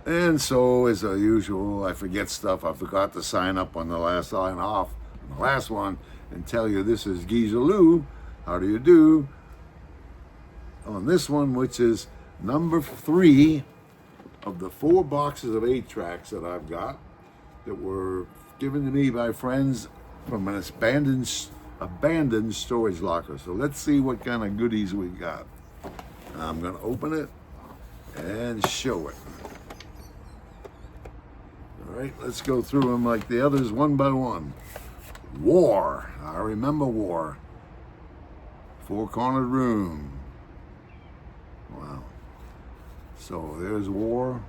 And so, as usual, I forget stuff. I forgot to sign up on the last sign off, on the last one, and tell you this is Geezer Lou. How do you do? On this one, which is number 3 of the 4 boxes of 8 tracks that I've got that were given to me by friends from an abandoned storage locker. So let's see what kind of goodies we got. I'm going to open it and show it. All right, let's go through them like the others one by one. War. I remember War. Four Cornered Room. Wow. So there's War.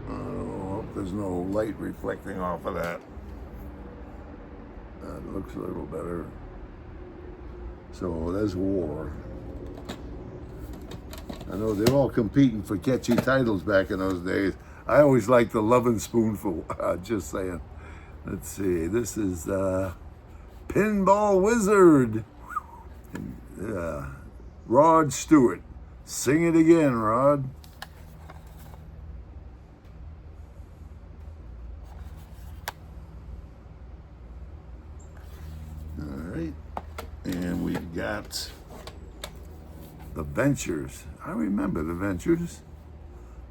Oh, there's no light reflecting off of that. That looks a little better. So there's War. I know they're all competing for catchy titles back in those days. I always liked the Lovin' Spoonful. Just saying. Let's see. This is Pinball Wizard. Rod Stewart. Sing it again, Rod. All right. And we've got The Ventures. I remember The Ventures.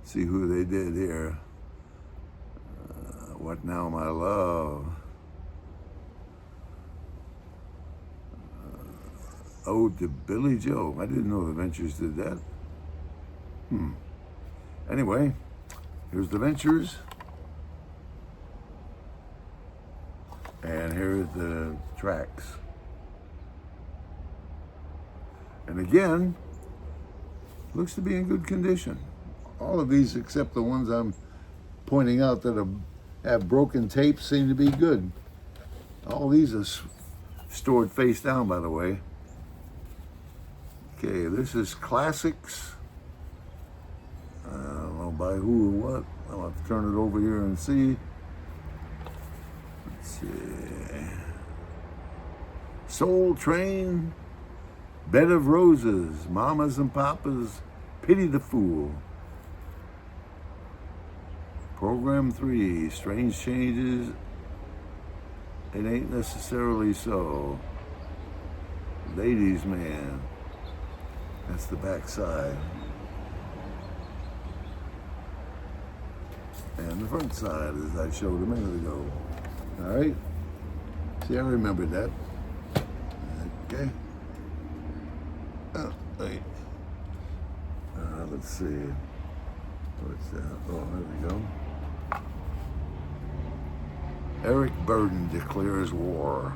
See who they did here. What Now, My Love? Ode to Billy Joe. I didn't know The Ventures did that. Anyway, here's The Ventures. And here's the tracks. And again, looks to be in good condition. All of these except the ones I'm pointing out that have broken tape seem to be good. All these are stored face down, by the way. Okay, this is Classics. I don't know by who or what. I'll have to turn it over here and see. Let's see. Soul Train, Bed of Roses, Mamas and Papas, Pity the Fool. Program 3, Strange Changes, It Ain't Necessarily So. Ladies Man, that's the back side. And the front side, as I showed a minute ago. All right? See, I remembered that. Okay. Oh, wait. Let's see. What's that? Oh, there we go. Eric Burdon Declares War.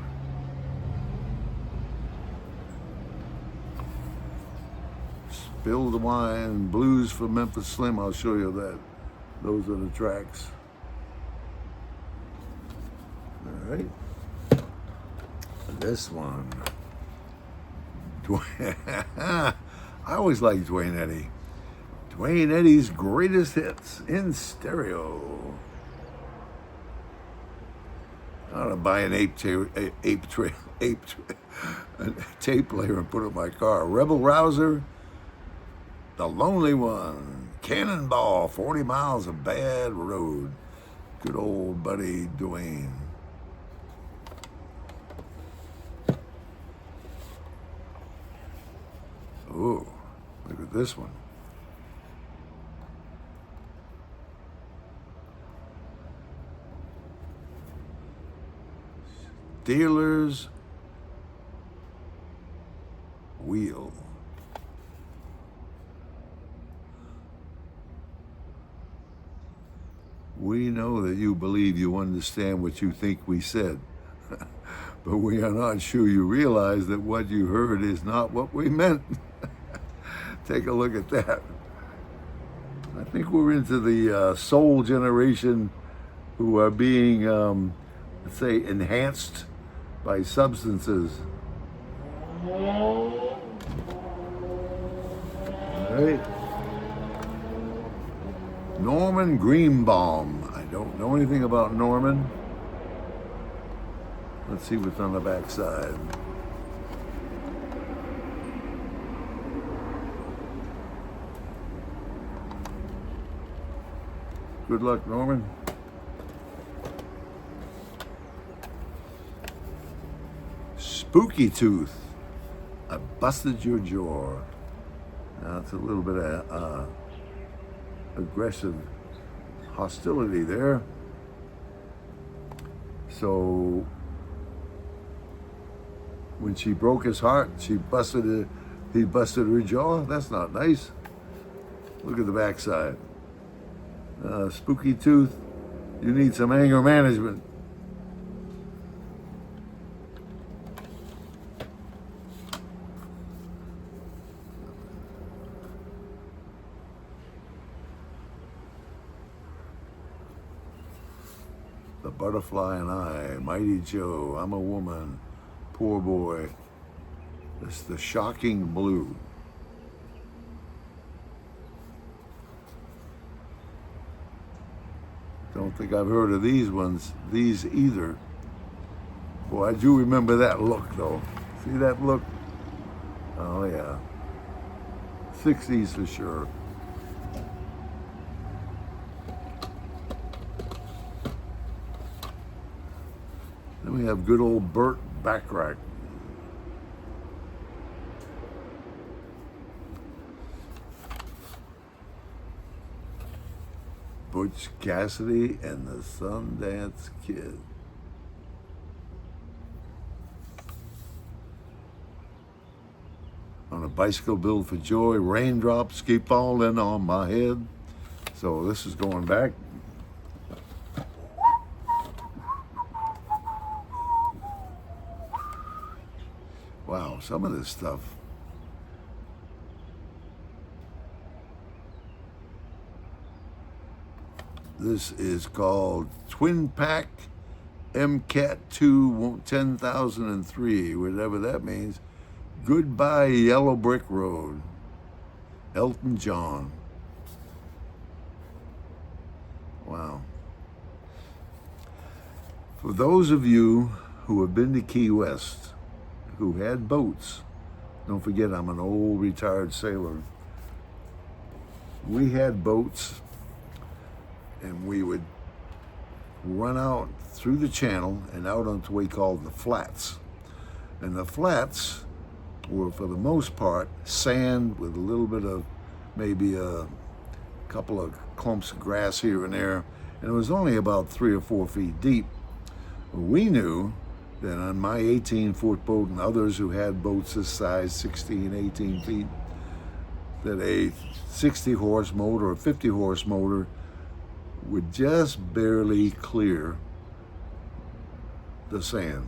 Spill the Wine, Blues for Memphis Slim. I'll show you that. Those are the tracks. All right. This one. I always liked Duane Eddy. Duane Eddy's Greatest Hits in Stereo. I ought to buy an tape player and put it in my car. Rebel Rouser, The Lonely One, Cannonball, 40 Miles of Bad Road. Good old buddy Duane. Oh, look at this one. Steelers Wheel. We know that you believe you understand what you think we said, but we are not sure you realize that what you heard is not what we meant. Take a look at that. I think we're into the soul generation who are being, let's say, enhanced by substances. All right. Norman Greenbaum. I don't know anything about Norman. Let's see what's on the back side. Good luck, Norman. Spooky Tooth. I busted your jaw. Now it's a little bit of aggressive hostility there. So when she broke his heart, he busted her jaw. That's not nice. Look at the backside. Spooky Tooth, you need some anger management. The Butterfly and I, Mighty Joe, I'm a Woman, Poor Boy. It's the Shocking Blue. Don't think I've heard of these either. Boy, I do remember that look though. See that look? Oh yeah. 60s for sure. Then we have good old Burt Bacharach. Butch Cassidy and the Sundance Kid. On a bicycle built for joy, raindrops keep falling on my head. So this is going back. Wow, some of this stuff. This is called Twin Pack MCAT 2 10,003, whatever that means. Goodbye Yellow Brick Road. Elton John. Wow. For those of you who have been to Key West, who had boats, don't forget I'm an old retired sailor. We had boats and we would run out through the channel and out onto what we called the flats. And the flats were, for the most part, sand with a little bit of maybe a couple of clumps of grass here and there. And it was only about 3 or 4 feet deep. We knew that on my 18-foot boat and others who had boats this size, 16, 18 feet, that a 60-horse motor or 50-horse motor would just barely clear the sand.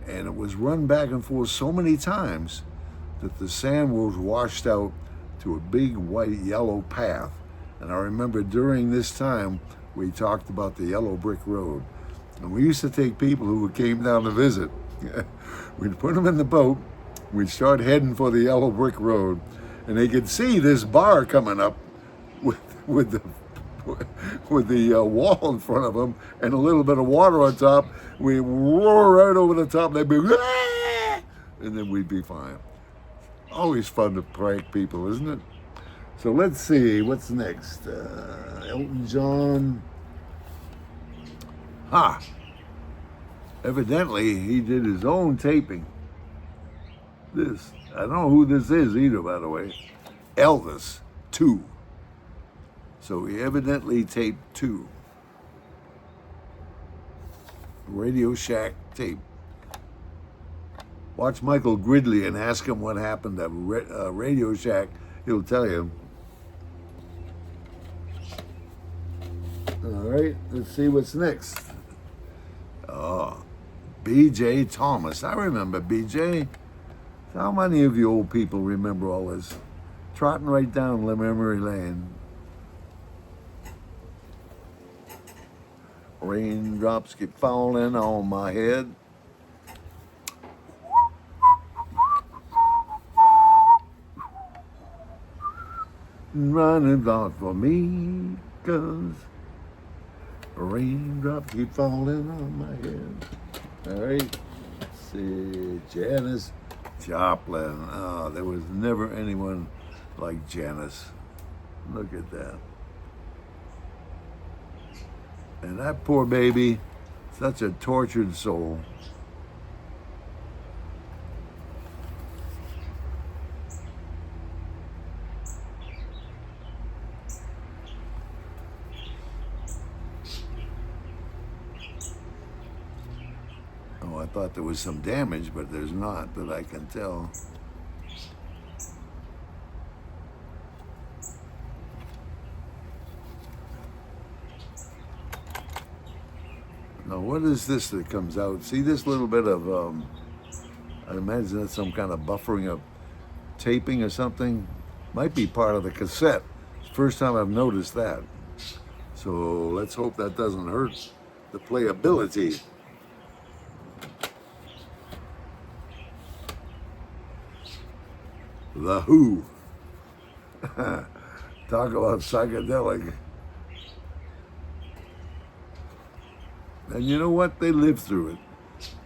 And it was run back and forth so many times that the sand was washed out to a big white yellow path. And I remember during this time, we talked about the Yellow Brick Road. And we used to take people who came down to visit. We'd put them in the boat, we'd start heading for the Yellow Brick Road, and they could see this bar coming up with the wall in front of them and a little bit of water on top. We roar right over the top, and they'd be, "Aah!" And then we'd be fine. Always fun to prank people, isn't it? So let's see, what's next? Elton John. Evidently, he did his own taping. This, I don't know who this is either, by the way. Elvis 2. So he evidently taped 2. Radio Shack tape. Watch Michael Gridley and ask him what happened at Radio Shack. He'll tell you. All right, let's see what's next. Oh, B.J. Thomas. I remember B.J. How many of you old people remember all this? Trotting right down memory lane. Raindrops keep falling on my head. Running out for me, 'cause raindrops keep falling on my head. All right, let's see, Janis Joplin. Oh, there was never anyone like Janis. Look at that. And that poor baby, such a tortured soul. Oh, I thought there was some damage, but there's not that I can tell. Now, what is this that comes out? See this little bit of, I imagine that's some kind of buffering of taping or something. Might be part of the cassette. First time I've noticed that. So let's hope that doesn't hurt the playability. The Who. Talk about psychedelic. And you know what? They lived through it,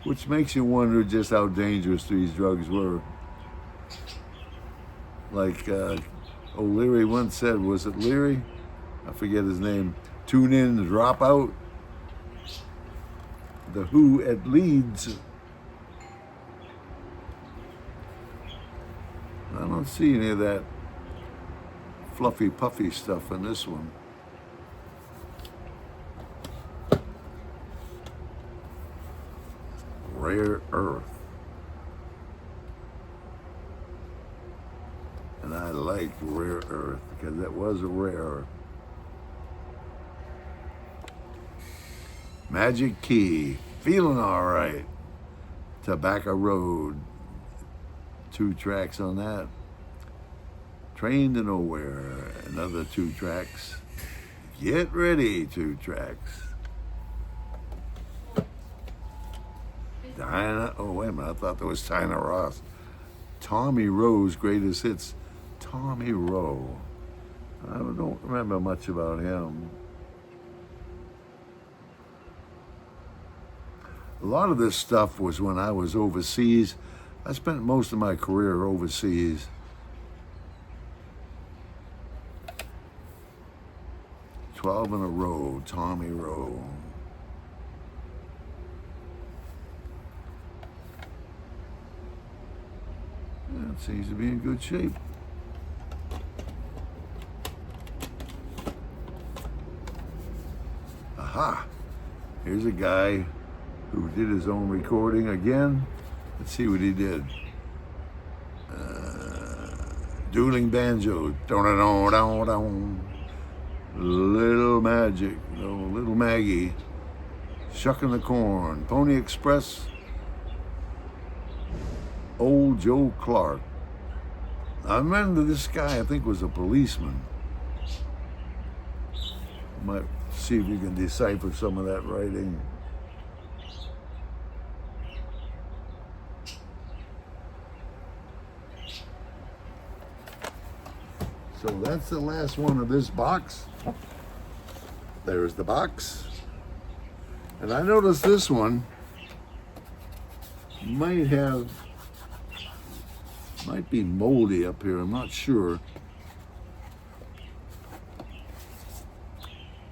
which makes you wonder just how dangerous these drugs were. Like O'Leary once said, was it Leary? I forget his name. Tune in, drop out. The Who at Leeds. I don't see any of that fluffy puffy stuff in this one. Rare earth. And I like rare earth because it was rare. Magic Key, feeling all right. Tobacco Road, 2 tracks on that. Train to Nowhere, another 2 tracks. Get Ready, 2 tracks. Diana, oh wait a minute, I thought there was Dinah Ross. Tommy Rowe's greatest hits. Tommy Rowe. I don't remember much about him. A lot of this stuff was when I was overseas. I spent most of my career overseas. "12 in a Row," Tommy Rowe. Yeah, it seems to be in good shape. Aha! Here's a guy who did his own recording again. Let's see what he did. Dueling Banjo. Little Magic. No, Little Maggie. Shucking the Corn. Pony Express. Old Joe Clark. I remember this guy, I think, was a policeman. Might see if you can decipher some of that writing. So that's the last one of this box. There's the box. And I noticed this one might be moldy up here, I'm not sure.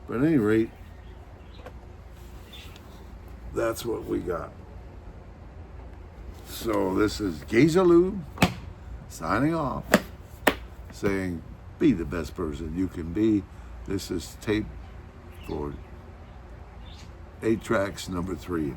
But at any rate, that's what we got. So this is Geezer Lou signing off, saying, be the best person you can be. This is tape for 8 tracks, number 3.